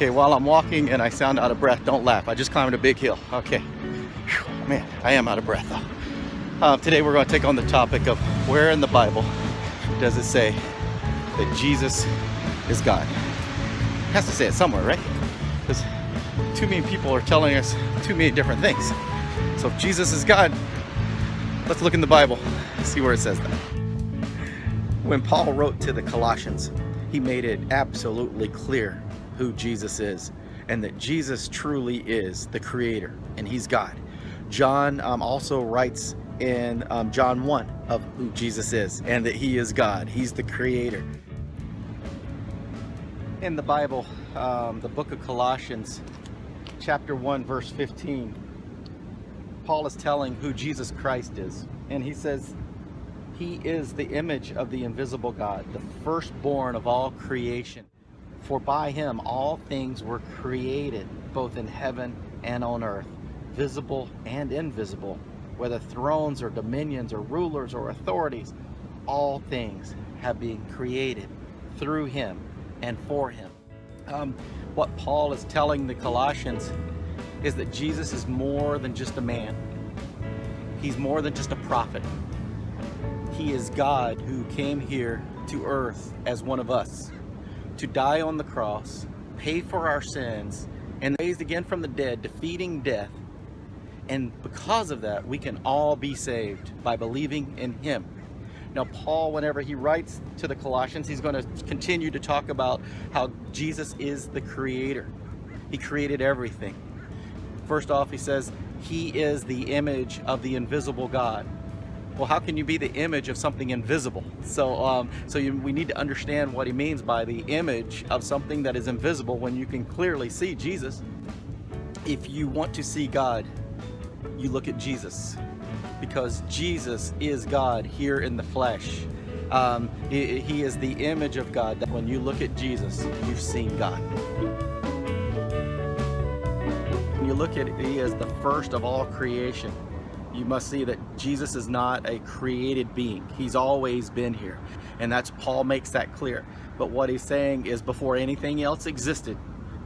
Okay, while I'm walking and I sound out of breath, don't laugh. I just climbed a big hill. Okay. Whew, man, I am out of breath though. Today we're going to take on the topic of where in the Bible does it say that Jesus is God? It has to say it somewhere, right? Because too many people are telling us too many different things. So if Jesus is God, let's look in the Bible, see where it says that. When Paul wrote to the Colossians, he made it absolutely clear who Jesus is, and that Jesus truly is the Creator, and He's God. John also writes in John 1 of who Jesus is, and that He is God. He's the Creator. In the Bible, the book of Colossians, chapter 1, verse 15, Paul is telling who Jesus Christ is, and he says, He is the image of the invisible God, the firstborn of all creation. For by Him all things were created, both in heaven and on earth, visible and invisible, whether thrones or dominions or rulers or authorities. All things have been created through Him and for Him. What Paul is telling the Colossians is that Jesus is more than just a man. He's more than just a prophet. He is God who came here to earth as one of us, to die on the cross, pay for our sins, and raised again from the dead, defeating death. And because of that, we can all be saved by believing in Him. Now, Paul, whenever he writes to the Colossians, he's going to continue to talk about how Jesus is the Creator. He created everything. First off, he says, He is the image of the invisible God. Well, how can you be the image of something invisible? We need to understand what he means by the image of something that is invisible when you can clearly see Jesus. If you want to see God, you look at Jesus, because Jesus is God here in the flesh. He is the image of God. That when you look at Jesus, you've seen God. When you look at it, He is the first of all creation. You must see that Jesus is not a created being. He's always been here. And Paul makes that clear. But what he's saying is before anything else existed,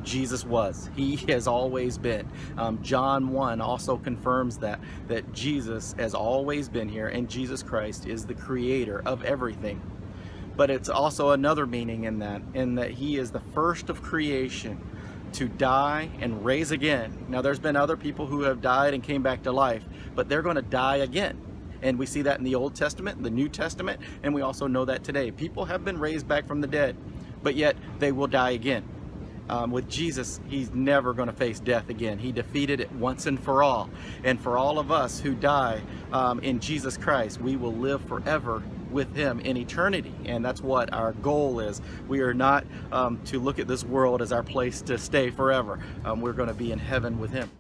Jesus was. He has always been. John 1 also confirms that Jesus has always been here, and Jesus Christ is the Creator of everything. But it's also another meaning in that He is the first of creation to die and raise again. Now, there's been other people who have died and came back to life, but they're going to die again. And we see that in the Old Testament, the New Testament, and we also know that today. People have been raised back from the dead, but yet they will die again. With Jesus, He's never going to face death again. He defeated it once and for all. And for all of us who die in Jesus Christ, we will live forever with Him in eternity. And that's what our goal is. We are not to look at this world as our place to stay forever. We're going to be in heaven with Him.